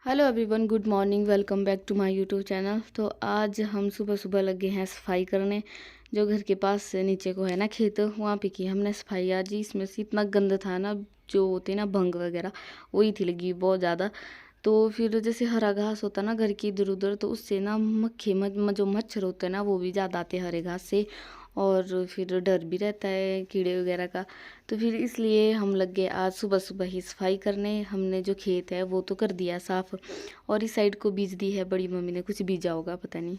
Hello everyone, good morning. Welcome back to my YouTube channel. तो आज हम सुबह सुबह लगे हैं सफाई करने। जो घर के पास से नीचे को है ना खेत, वहाँ पे की हमने सफाई आज ही। इसमें से इतना गंद था ना, जो होते ना भंग वगैरह, वही थी लगी बहुत ज़्यादा। तो फिर जैसे हरा घास होता ना घर की इधर उधर, तो उससे ना जो मच्छर होते हैं ना, वो भी ज़्यादा आते हैं हरे घास से। और फिर डर भी रहता है कीड़े वगैरह का। तो फिर इसलिए हम लग गए आज सुबह सुबह ही सफाई करने। हमने जो खेत है वो तो कर दिया साफ़, और इस साइड को बीज दी है बड़ी मम्मी ने, कुछ बीजा होगा पता नहीं।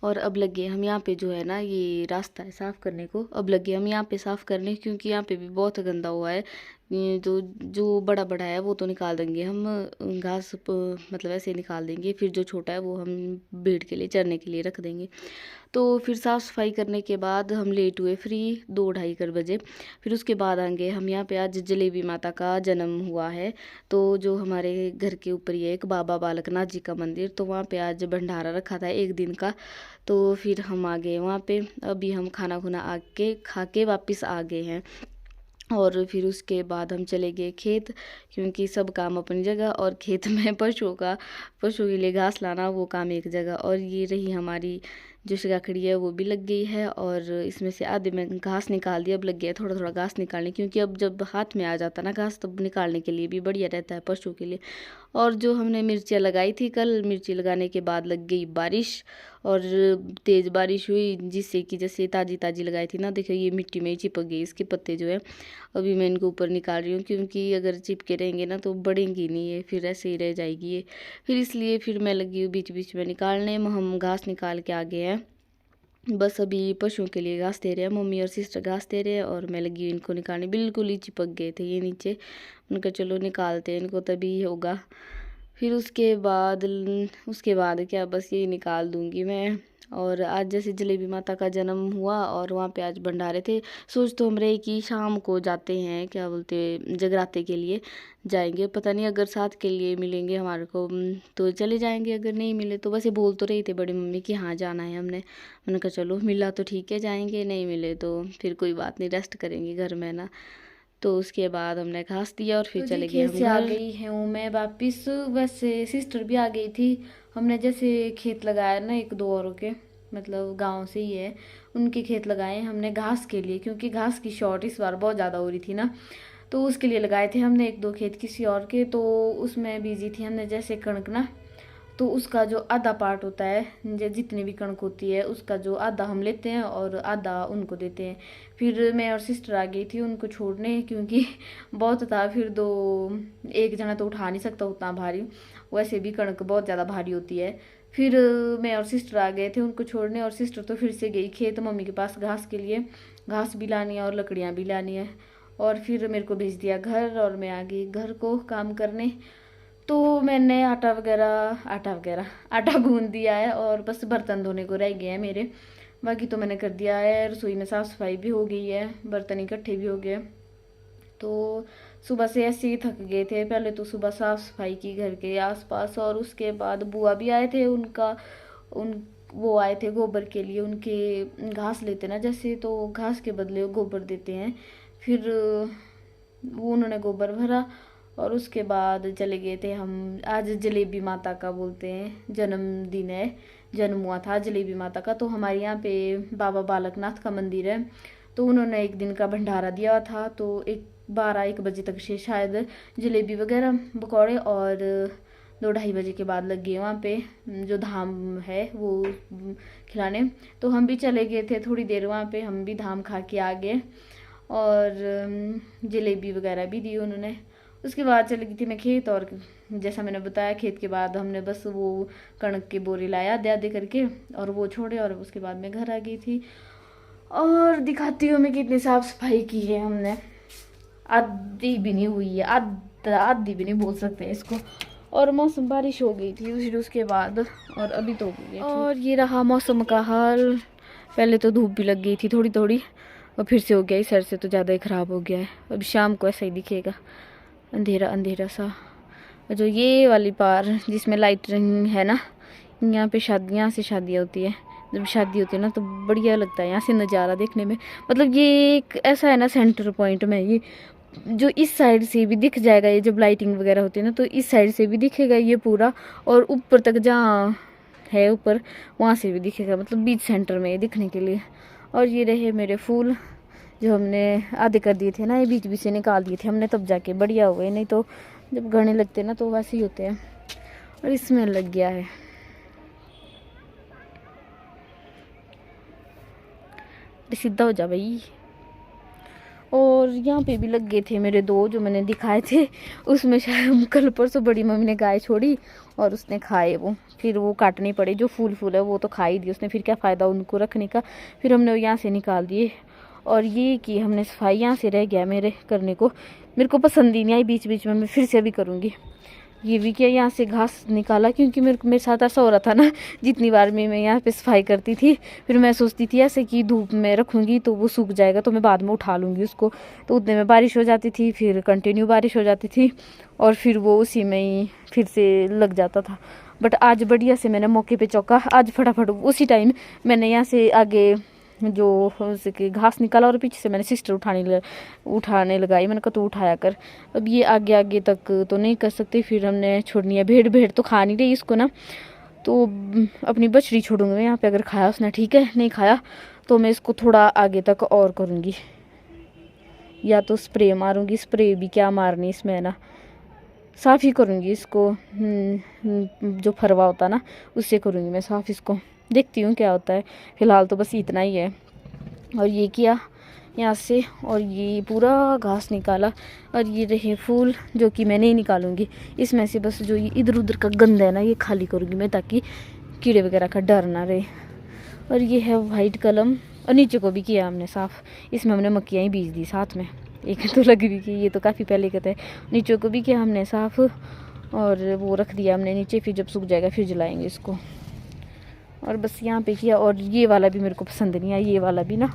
और अब लगे हम यहाँ पे, जो है ना ये रास्ता है साफ़ करने को, अब लगे हम यहाँ पे साफ़ करने, क्योंकि यहाँ पे भी बहुत गंदा हुआ है। ये जो जो बड़ा बड़ा है वो तो निकाल देंगे हम, मतलब ऐसे निकाल देंगे। फिर जो छोटा है वो हम भेड़ के लिए चरने के लिए रख देंगे। तो फिर साफ़ सफाई करने के बाद हम लेट हुए फ्री 2-2:30 बजे। फिर उसके बाद आएंगे हम यहाँ पे। आज जलेबी माता का जन्म हुआ है। तो जो हमारे घर के ऊपर ही है एक बाबा बालकनाथ जी का मंदिर, तो वहाँ पे आज भंडारा रखा था 1 दिन का। तो फिर हम आ गए वहाँ पे। अभी हम खाना खुना आके खा के वापस आ गए हैं। और फिर उसके बाद हम चले गए खेत, क्योंकि सब काम अपनी जगह, और खेत में पशु के लिए घास लाना वो काम एक जगह। और ये रही हमारी जो शिकाखड़ी है वो भी लग गई है, और इसमें से आधे में घास निकाल दिया। अब लग गया थोड़ा थोड़ा घास निकालने, क्योंकि अब जब हाथ में आ जाता ना घास, तब निकालने के लिए भी बढ़िया रहता है पशु के लिए। और जो हमने मिर्चियाँ लगाई थी कल, मिर्ची लगाने के बाद लग गई बारिश, और तेज़ बारिश हुई, जिससे कि जैसे ताज़ी ताज़ी लगाई थी ना, देखो ये मिट्टी में ही चिपक गई इसके पत्ते जो है। अभी मैं इनको ऊपर निकाल रही हूँ, क्योंकि अगर चिपके रहेंगे ना तो बढ़ेंगी नहीं ये, फिर ऐसे ही रह जाएगी ये। फिर इसलिए फिर मैं लगी हूँ बीच बीच में निकालने। हम घास निकाल के आ गए हैं। बस अभी पशुओं के लिए घास दे रहे हैं, मम्मी और सिस्टर घास दे रहे हैं, और मैं लगी हूँ इनको निकालने। बिल्कुल ही चिपक गए थे ये नीचे। उनका चलो निकालते हैं इनको, तभी होगा। फिर उसके बाद क्या, बस यही निकाल दूंगी मैं। और आज जैसे जलेबी माता का जन्म हुआ, और वहाँ पे आज भंडारे थे। सोच तो हम रहे कि शाम को जाते हैं, क्या बोलते, जगराते के लिए जाएंगे। पता नहीं अगर साथ के लिए मिलेंगे हमारे को तो चले जाएंगे, अगर नहीं मिले तो। वैसे बोल तो रही थी बड़ी मम्मी कि हाँ जाना है हमने। मैंने कहा चलो, मिला तो ठीक है जाएंगे, नहीं मिले तो फिर कोई बात नहीं, रेस्ट करेंगे घर में ना। तो उसके बाद हमने घास दिया और फिर तो जी चले गए खेत हम से आ घर। गई हूँ मैं वापिस। वैसे सिस्टर भी आ गई थी। हमने जैसे खेत लगाया ना एक दो औरों के, मतलब गांव से ही है, उनके खेत लगाए हमने घास के लिए, क्योंकि घास की शॉर्ट इस बार बहुत ज़्यादा हो रही थी ना। तो उसके लिए लगाए थे हमने एक दो खेत किसी और के। तो उसमें बीजी थी हमने जैसे कणक ना, तो उसका जो आधा पार्ट होता है, जितनी भी कणक होती है उसका जो आधा हम लेते हैं और आधा उनको देते हैं। फिर मैं और सिस्टर आ गई थी उनको छोड़ने, क्योंकि बहुत था फिर दो, एक जना तो उठा नहीं सकता उतना भारी, वैसे भी कणक बहुत ज़्यादा भारी होती है। फिर मैं और सिस्टर आ गए थे उनको छोड़ने, और सिस्टर तो फिर से गई खेत मम्मी के पास घास के लिए। घास भी लानी है और लकड़ियाँ भी लानी है। और फिर मेरे को भेज दिया घर, और मैं आ गई घर को काम करने। तो मैंने आटा गूंद दिया है, और बस बर्तन धोने को रह गए हैं मेरे। बाकी तो मैंने कर दिया है। रसोई में साफ़ सफाई भी हो गई है, बर्तन इकट्ठे भी हो गए। तो सुबह से ऐसे ही थक गए थे। पहले तो सुबह साफ़ सफाई की घर के आसपास, और उसके बाद बुआ भी आए थे, उनका उन वो आए थे गोबर के लिए। उनके घास लेते ना जैसे, तो घास के बदले गोबर देते हैं। फिर वो उन्होंने गोबर भरा, और उसके बाद चले गए थे हम। आज जलेबी माता का बोलते हैं जन्मदिन है, जन्म हुआ था जलेबी माता का। तो हमारे यहाँ पे बाबा बालकनाथ का मंदिर है, तो उन्होंने 1 दिन का भंडारा दिया था। तो 12-1 बजे तक से शायद जलेबी वगैरह पकौड़े, और 2-2:30 बजे के बाद लग गए वहाँ पे जो धाम है वो खिलाने। तो हम भी चले गए थे थोड़ी देर वहाँ पे, हम भी धाम खा के आ गए, और जलेबी वगैरह भी दी उन्होंने। उसके बाद चली गई थी मैं खेत, और जैसा मैंने बताया खेत के बाद हमने बस वो कणक के बोरे लाया आधे आधे करके, और वो छोड़े, और उसके बाद मैं घर आ गई थी। और दिखाती हूँ मैं कितनी साफ सफाई की है हमने। आधी भी नहीं हुई है, आधी भी नहीं बोल सकते इसको। और मौसम बारिश हो गई थी फिर उसके बाद, और अभी तो हो गई। और ये रहा मौसम का हाल। पहले तो धूप भी लग गई थी थोड़ी थोड़ी, और फिर से हो गया, इस साइड से तो ज़्यादा ही ख़राब हो गया है। अब शाम को ऐसा ही दिखेगा, अंधेरा अंधेरा सा। जो ये वाली पार जिसमें लाइट है ना, यहाँ पे शादियाँ से शादियाँ होती है। जब शादी होती है ना तो बढ़िया लगता है यहाँ से नज़ारा देखने में। मतलब ये एक ऐसा है ना सेंटर पॉइंट में, ये जो इस साइड से भी दिख जाएगा, ये जब लाइटिंग वगैरह होती है ना तो इस साइड से भी दिखेगा ये पूरा, और ऊपर तक जहाँ है ऊपर वहाँ से भी दिखेगा, मतलब बीच सेंटर में ये दिखने के लिए। और ये रहे मेरे फूल जो हमने आधे कर दिए थे ना, ये बीच बीच से निकाल दिए थे हमने, तब जाके बढ़िया हुए, नहीं तो जब गड़ने लगते हैं ना तो वैसे ही होते हैं। और इसमें लग गया है, सीधा हो जा भाई। और यहाँ पे भी लग गए थे मेरे 2 जो मैंने दिखाए थे, उसमें शायद कल परसों बड़ी मम्मी ने गाय छोड़ी और उसने खाए वो, फिर वो काटने पड़े। जो फूल है वो तो खा ही दिए उसने, फिर क्या फ़ायदा उनको रखने का, फिर हमने वो यहाँ से निकाल दिए। और ये कि हमने सफाई यहाँ से रह गया मेरे करने को, मेरे को पसंद ही नहीं आई, बीच बीच में मैं फिर से भी करूँगी। ये भी किया, यहाँ से घास निकाला, क्योंकि मेरे साथ ऐसा हो रहा था ना, जितनी बार मैं यहाँ पे सफाई करती थी फिर मैं सोचती थी ऐसे कि धूप में रखूँगी तो वो सूख जाएगा तो मैं बाद में उठा लूँगी उसको, तो उतने में बारिश हो जाती थी, फिर कंटिन्यू बारिश हो जाती थी और फिर वो उसी में ही फिर से लग जाता था। बट आज बढ़िया से मैंने मौके पे चौका, आज फटाफट उसी टाइम मैंने यहाँ से आगे जो उसके घास निकाला और पीछे से मैंने सिस्टर उठाने लगाई, मैंने कहा तो उठाया कर। अब ये आगे आगे तक तो नहीं कर सकते, फिर हमने छोड़नी है। भेड़ तो खा नहीं रही इसको ना, तो अपनी बछड़ी छोड़ूंगी मैं यहाँ पे, अगर खाया उसने ठीक है, नहीं खाया तो मैं इसको थोड़ा आगे तक और करूँगी, या तो स्प्रे मारूंगी, स्प्रे भी क्या मारनी इसमें ना, साफ़ ही करूँगी इसको, जो फरवा होता ना उससे करूँगी मैं साफ़ इसको, देखती हूँ क्या होता है। फ़िलहाल तो बस इतना ही है। और ये किया यहाँ से, और ये पूरा घास निकाला, और ये रहे फूल जो कि मैं नहीं निकालूंगी, इसमें से बस जो ये इधर उधर का गंद है ना ये खाली करूँगी मैं, ताकि कीड़े वगैरह का डर ना रहे। और ये है वाइट कलम, और नीचे को भी किया हमने साफ़, इसमें हमने मक्खियाँ ही बीज दी साथ में, एक तो लग भी की, ये तो काफ़ी पहले कहते हैं। नीचे को भी किया हमने साफ़, और वो रख दिया हमने नीचे, फिर जब सूख जाएगा फिर जलाएंगे इसको। और बस यहाँ पे किया। और ये वाला भी मेरे को पसंद नहीं आया, ये वाला भी ना,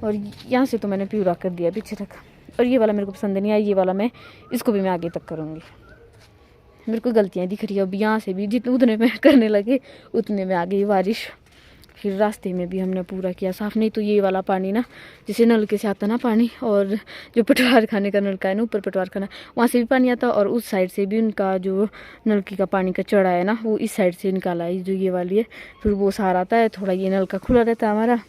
और यहाँ से तो मैंने प्यूरा कर दिया पीछे तक, और ये वाला मेरे को पसंद नहीं आया, ये वाला इसको भी मैं आगे तक करूँगी। मेरे को गलतियाँ दिख रही है अब, यहाँ से भी जितने उतने में करने लगे उतने में आ गई बारिश। फिर रास्ते में भी हमने पूरा किया साफ़, नहीं तो ये वाला पानी ना जैसे नलके से आता ना पानी, और जो पटवार खाने का नलका है ना ऊपर पटवार खाना, वहाँ से भी पानी आता, और उस साइड से भी उनका जो नलकी का पानी का चढ़ा है ना वो इस साइड से निकाला है, जो ये वाली है, फिर वो सारा आता है, थोड़ा ये नलका खुला रहता है हमारा,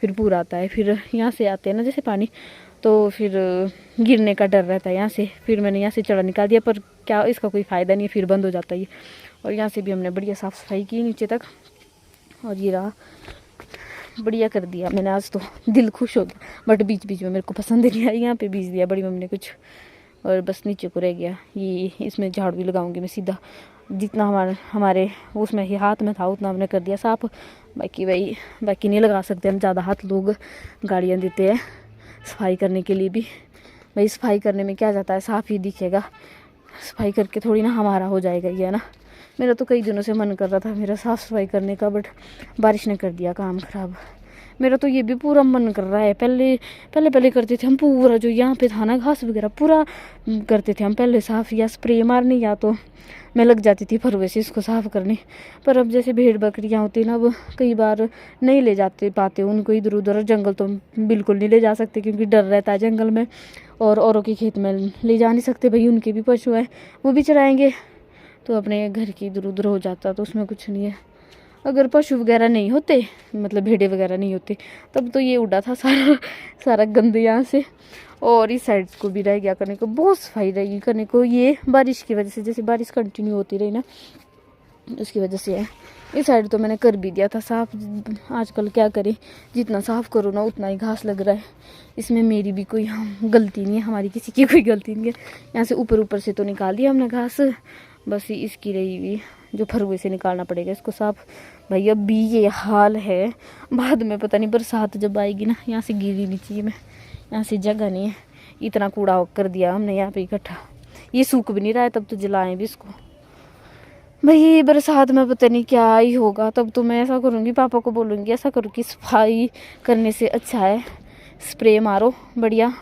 फिर पूरा आता है। फिर यहाँ से आते हैं ना जैसे पानी, तो फिर गिरने का डर रहता है यहाँ से, फिर मैंने यहाँ से चढ़ा निकाल दिया, पर क्या इसका कोई फ़ायदा नहीं है, फिर बंद हो जाता है ये। और यहाँ से भी हमने बढ़िया साफ़ सफाई की नीचे तक, और ये रहा, बढ़िया कर दिया मैंने, आज तो दिल खुश हो गया। बट बीच बीच में मेरे को पसंद नहीं आया, यहाँ पे बीज दिया बड़ी मम्मी ने कुछ, और बस नीचे को रह गया ये। इसमें झाड़ू भी लगाऊंगी मैं सीधा, जितना हमारे उसमें ही हाथ में था उतना हमने कर दिया साफ़, बाकी नहीं लगा सकते हम ज़्यादा हाथ, लोग गाड़ियाँ देते हैं सफाई करने के लिए भी। भाई सफाई करने में क्या जाता है, साफ़ ही दिखेगा, सफाई करके थोड़ी ना हमारा हो जाएगा ये ना। मेरा तो कई दिनों से मन कर रहा था मेरा साफ़ सफाई करने का, बट बारिश ने कर दिया काम ख़राब। मेरा तो ये भी पूरा मन कर रहा है, पहले करते थे हम पूरा, जो यहाँ पे था ना घास वगैरह पूरा करते थे हम पहले साफ़, या स्प्रे मारने, या तो मैं लग जाती थी फरवे से इसको साफ़ करने। पर अब जैसे भेड़ बकरियाँ होती ना, अब कई बार नहीं ले जाते पाते उनको इधर उधर, जंगल तो बिल्कुल नहीं ले जा सकते क्योंकि डर रहता है जंगल में, और औरों के खेत में ले जा नहीं सकते भाई, उनके भी पशु हैं वो भी चराएँगे, तो अपने घर की इधर उधर हो जाता, तो उसमें कुछ नहीं है। अगर पशु वगैरह नहीं होते, मतलब भेड़े वगैरह नहीं होते, तब तो ये उड़ा था सारा गंद यहाँ से। और इस साइड को भी रह गया करने को, बहुत सफाई रहेगी करने को, ये बारिश की वजह से, जैसे बारिश कंटिन्यू होती रही ना उसकी वजह से है। इस साइड तो मैंने कर भी दिया था साफ़, आजकल क्या करें, जितना साफ़ करो ना उतना ही घास लग रहा है। इसमें मेरी भी कोई गलती नहीं है, हमारी किसी की कोई गलती नहीं है। यहाँ से ऊपर से तो निकाल दिया हमने घास, बस इसकी रही हुई जो फरुए से निकालना पड़ेगा इसको साफ। भाई अब भी ये हाल है, बाद में पता नहीं बरसात जब आएगी ना, यहाँ से गिरी नहीं चाहिए मैं, यहाँ से जगह नहीं है, इतना कूड़ा कर दिया हमने यहाँ पे इकट्ठा, ये सूख भी नहीं रहा है, तब तो जलाएं भी इसको। भाई बरसात में पता नहीं क्या ही होगा, तब तो मैं ऐसा करूँगी, पापा को बोलूँगी ऐसा करो कि सफाई करने से अच्छा है स्प्रे मारो, बढ़िया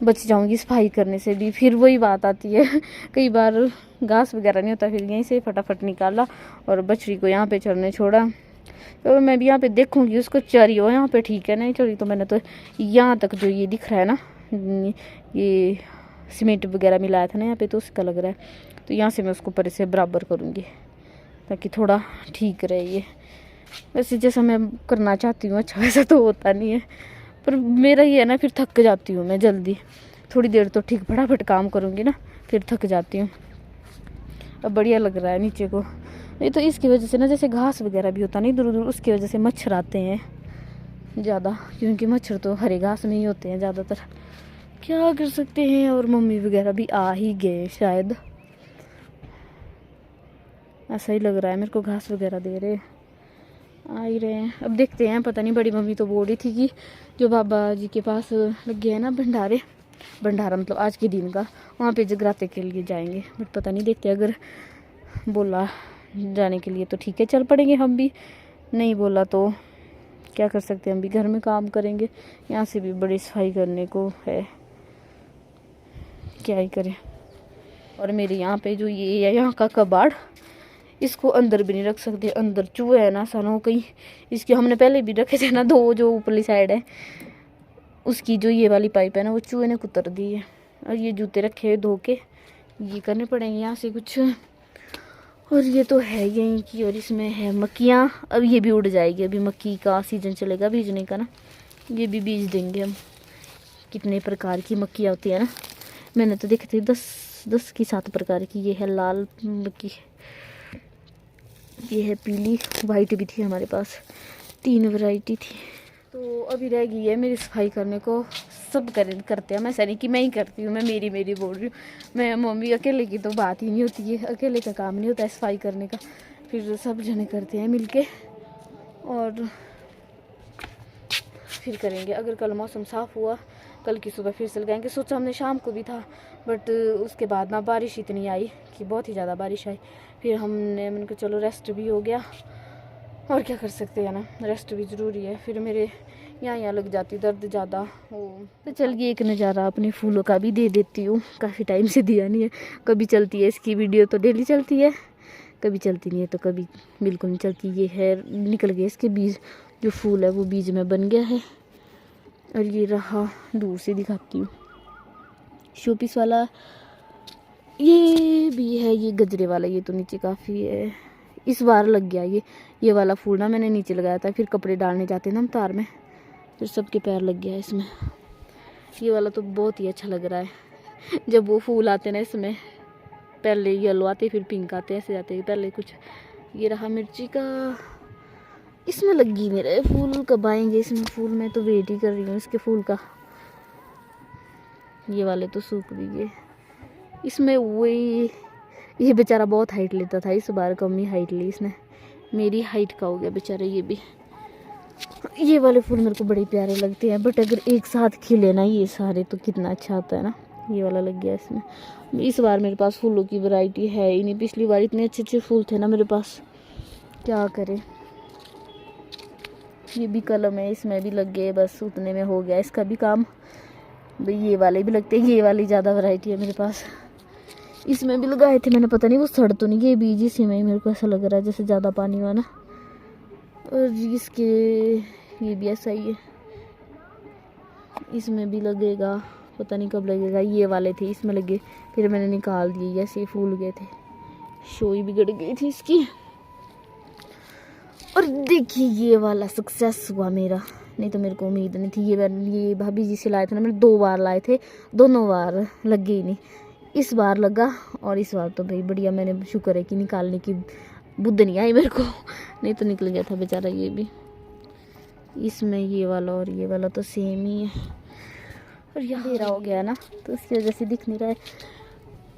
बच जाऊँगी सफाई करने से भी। फिर वही बात आती है कई बार घास वगैरह नहीं होता, फिर यहीं से फटाफट निकाला और बछड़ी को यहाँ पे चढ़ने छोड़ा। तो मैं भी यहाँ पे देखूँगी उसको चरी हो यहाँ पे, ठीक है, नहीं चढ़ी तो मैंने तो यहाँ तक जो ये दिख रहा है ना ये सीमेंट वगैरह मिलाया था ना यहाँ पे, तो उसका लग रहा है। तो यहाँ से मैं उसको ऊपर से बराबर करूँगी ताकि थोड़ा ठीक रहे ये। वैसे जैसा मैं करना चाहती हूँ अच्छा वैसा तो होता नहीं है, पर मेरा ये है ना, फिर थक जाती हूँ मैं जल्दी। थोड़ी देर तो ठीक फटाफट काम करूँगी ना, फिर थक जाती हूँ। अब बढ़िया लग रहा है नीचे को। ये तो इसकी वजह से ना, जैसे घास वगैरह भी होता नहीं दूर दूर, उसकी वजह से मच्छर आते हैं ज़्यादा, क्योंकि मच्छर तो हरे घास में ही होते हैं ज़्यादातर। क्या कर सकते हैं। और मम्मी वगैरह भी आ ही गए शायद, ऐसा ही लग रहा है मेरे को। घास वगैरह दे रहे आ ही रहे हैं। अब देखते हैं, पता नहीं। बड़ी मम्मी तो बोल रही थी कि जो बाबा जी के पास लगे हैं ना भंडारा मतलब आज के दिन का, वहाँ पे जगराते के लिए जाएंगे। बट पता नहीं, देखते। अगर बोला जाने के लिए तो ठीक है, चल पड़ेंगे हम भी। नहीं बोला तो क्या कर सकते हैं, हम भी घर में काम करेंगे। यहाँ से भी बड़ी सफाई करने को है, क्या ही करें। और मेरे यहाँ पे जो ये है यहाँ का कबाड़, इसको अंदर भी नहीं रख सकते। अंदर चूहे है ना सालों कहीं। इसके हमने पहले भी रखे थे ना, दो जो ऊपरली साइड है उसकी जो ये वाली पाइप है ना, वो चूहे ने कुतर दी है। और ये जूते रखे धो के ये करने पड़ेंगे यहाँ से कुछ। और ये तो है यहीं की। और इसमें है मक्खियाँ। अब ये भी उड़ जाएगी, अभी मक्की का सीजन चलेगा बीजने का ना, ये भी बीज देंगे हम। कितने प्रकार की मक्खियाँ होती है ना, मैंने तो देखी थी 10 की 7 प्रकार की। ये है लाल मक्की, ये है पीली, वाइट भी थी हमारे पास, 3 वैरायटी थी। तो अभी रह गई है मेरी सफाई करने को। सब करते हैं, मैं ऐसा नहीं कि मैं ही करती हूँ, मैं मेरी बोल रही हूँ। मैं मम्मी अकेले की तो बात ही नहीं होती है, अकेले का काम नहीं होता है सफाई करने का। फिर सब जने करते हैं मिलके, और फिर करेंगे। अगर कल मौसम साफ़ हुआ, कल की सुबह फिर से लगाएंगे। सोचा हमने शाम को भी था, बट उसके बाद ना बारिश इतनी आई कि बहुत ही ज़्यादा बारिश आई। फिर मैंने कहा चलो रेस्ट भी हो गया, और क्या कर सकते हैं ना, रेस्ट भी ज़रूरी है। फिर मेरे यहाँ लग जाती दर्द ज़्यादा हो। तो चलिए एक नज़ारा अपने फूलों का भी दे देती हूँ, काफ़ी टाइम से दिया नहीं है। कभी चलती है इसकी वीडियो तो डेली चलती है, कभी चलती नहीं है तो कभी बिल्कुल नहीं चलती। ये है, निकल गए इसके बीज, जो फूल है वो बीज में बन गया है। और ये रहा, दूर से दिखाती हूँ, शोपीस वाला ये भी है। ये गजरे वाला, ये तो नीचे काफ़ी है, इस बार लग गया ये वाला फूल ना, मैंने नीचे लगाया था। फिर कपड़े डालने जाते ना हम तार में, फिर सबके पैर लग गया इसमें। ये वाला तो बहुत ही अच्छा लग रहा है। जब वो फूल आते ना इसमें, पहले येलो आते फिर पिंक आते, ऐसे जाते हैं पहले कुछ। ये रहा मिर्ची का, इसमें लगी मेरे फूल। कब आएंगे इसमें फूल, मैं तो वेट ही कर रही हूँ इसके फूल का। ये वाले तो सूख भी गए। इसमें वही, ये बेचारा बहुत हाइट लेता था, इस बार कम ही हाइट ली इसने, मेरी हाइट का हो गया बेचारा ये भी। ये वाले फूल मेरे को बड़े प्यारे लगते हैं, बट अगर एक साथ खिले ना ये सारे तो कितना अच्छा होता है ना। ये वाला लग गया इसमें। इस बार मेरे पास फूलों की वैरायटी है ही नहीं, पिछली बार इतने अच्छे अच्छे फूल थे ना मेरे पास, क्या करें। ये भी कलम है, इसमें भी लग गए, बस उतने में हो गया इसका भी काम। भाई ये वाले भी लगते हैं, ये वाली ज़्यादा वैरायटी है मेरे पास। इसमें भी लगाए थे मैंने, पता नहीं वो सड़ तो नहीं गए बीज, इसी में मेरे को ऐसा लग रहा है जैसे ज़्यादा पानी हुआ ना। और इसके ये भी ऐसा ही है, इसमें भी लगेगा, पता नहीं कब लगेगा। ये वाले थे इसमें लगे, फिर मैंने निकाल दिए, ऐसे फूल गए थे, शोई बिगड़ गई थी इसकी। और देखिए ये वाला सक्सेस हुआ मेरा, नहीं तो मेरे को उम्मीद नहीं थी। ये भाभी जी से लाए थे ना, मैंने 2 बार लाए थे, दोनों बार लगे ही नहीं। इस बार लगा, और इस बार तो भाई बढ़िया, मैंने शुक्र है कि निकालने की बुद्ध नहीं आई मेरे को, नहीं तो निकल गया था बेचारा ये भी। इसमें ये वाला और ये वाला तो सेम ही है। और यहाँ अंधेरा हो गया ना, तो इसकी वजह से दिख नहीं रहा है।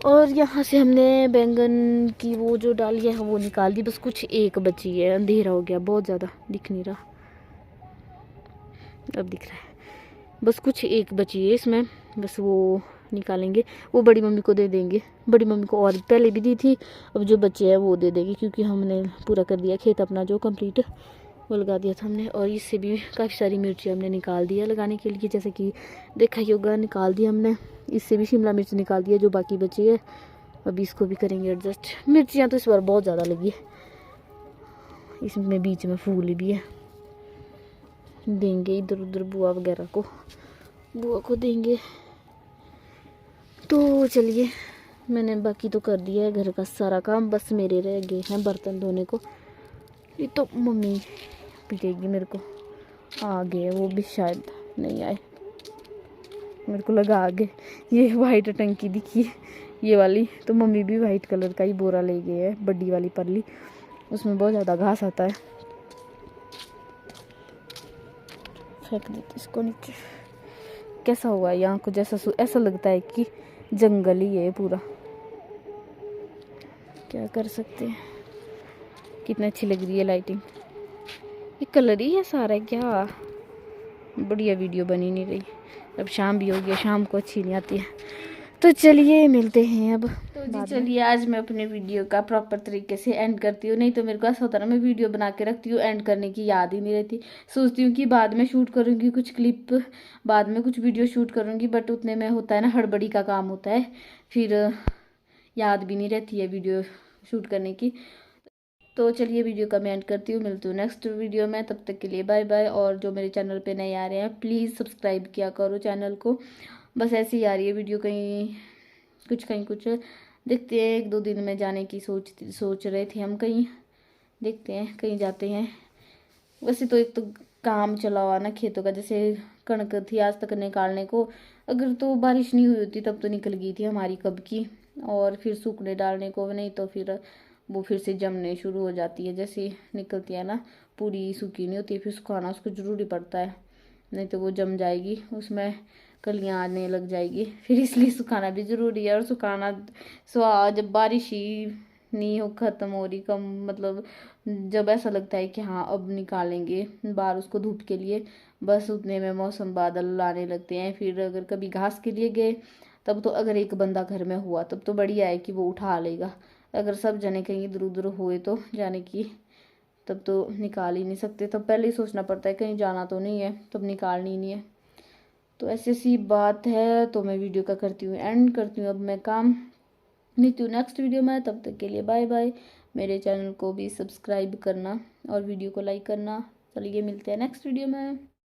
और यहाँ से हमने बैंगन की वो जो डाली है वो निकाल दी, बस कुछ एक बची है। अंधेरा हो गया बहुत ज़्यादा, दिख नहीं रहा, अब दिख रहा है। बस कुछ एक बची है इसमें, बस वो निकालेंगे, वो बड़ी मम्मी को दे देंगे। बड़ी मम्मी को और पहले भी दी थी, अब जो बचे हैं वो दे देंगे, क्योंकि हमने पूरा कर दिया खेत अपना जो कंप्लीट, वो लगा दिया था हमने। और इससे भी काफ़ी सारी मिर्ची हमने निकाल दिया लगाने के लिए, जैसे कि देखा ही होगा, निकाल दिया हमने। इससे भी शिमला मिर्च निकाल दिया जो बाकी बची है, अभी इसको भी करेंगे एडजस्ट। मिर्चियाँ तो इस बार बहुत ज़्यादा लगी है, इसमें बीच में फूल भी है, देंगे इधर उधर बुआ वगैरह को, बुआ को देंगे। तो चलिए, मैंने बाकी तो कर दिया है घर का सारा काम, बस मेरे रह गए हैं बर्तन धोने को। ये तो मम्मी पिटेगी मेरे को। आ गए वो भी, शायद नहीं आए, मेरे को लगा आ गए। ये वाइट टंकी दिखी ये वाली, तो मम्मी भी वाइट कलर का ही बोरा ले गए है, बड़ी वाली परली, उसमें बहुत ज़्यादा घास आता है। फेंक देती इसको नीचे। कैसा हुआ यहाँ को, जैसा ऐसा लगता है कि जंगल ही है पूरा। क्या कर सकते हैं। कितनी अच्छी लग रही है लाइटिंग। ये कलर ही है सारा क्या, बढ़िया वीडियो बनी नहीं रही। अब शाम भी हो गया, शाम को अच्छी नहीं आती है। तो चलिए मिलते हैं अब। तो जी चलिए, आज मैं अपने वीडियो का प्रॉपर तरीके से एंड करती हूँ। नहीं तो मेरे को ऐसा होता है ना, मैं वीडियो बना के रखती हूँ, एंड करने की याद ही नहीं रहती। सोचती हूँ कि बाद में शूट करूँगी कुछ क्लिप, बाद में कुछ वीडियो शूट करूँगी, बट उतने में होता है ना, हड़बड़ी का काम होता है, फिर याद भी नहीं रहती है वीडियो शूट करने की। तो चलिए वीडियो का मैं एंड करती हूँ, मिलती हूँ नेक्स्ट वीडियो में। तब तक के लिए बाय बाय। और जो मेरे चैनल पे नए आ रहे हैं, प्लीज़ सब्सक्राइब किया करो चैनल को। बस ऐसे ही आ रही है वीडियो, कहीं कुछ देखते हैं। 1-2 दिन में जाने की सोच रहे थे हम कहीं, देखते हैं कहीं जाते हैं। वैसे तो एक तो काम चला हुआ ना खेतों का, जैसे कणक थी आज तक निकालने को, अगर तो बारिश नहीं हुई होती तब तो निकल गई थी हमारी कब की। और फिर सूखने डालने को, नहीं तो फिर वो फिर से जमने शुरू हो जाती है। जैसे निकलती है ना, पूरी सूखी नहीं होती, फिर सुखाना उसको ज़रूरी पड़ता है, नहीं तो वो जम जाएगी, उसमें कलियाँ आने लग जाएगी, फिर इसलिए सुखाना भी ज़रूरी है। और सुखाना जब बारिश ही नहीं हो, ख़त्म हो रही, कम मतलब जब ऐसा लगता है कि हाँ अब निकालेंगे बाहर उसको धूप के लिए, बस उतने में मौसम बादल आने लगते हैं। फिर अगर कभी घास के लिए गए तब तो, अगर एक बंदा घर में हुआ तब तो बढ़िया है कि वो उठा लेगा। अगर सब जने कहीं इधर उधर हुए तो जाने की, तब तो निकाल ही नहीं सकते, तब पहले ही सोचना पड़ता है कहीं जाना तो नहीं है, तब निकालनी नहीं है। तो ऐसी सी बात है। तो मैं वीडियो का करती हूँ एंड, करती हूँ अब मैं काम, मिलती हूँ नेक्स्ट वीडियो में। तब तक के लिए बाय बाय। मेरे चैनल को भी सब्सक्राइब करना और वीडियो को लाइक करना। चलिए मिलते हैं नेक्स्ट वीडियो में।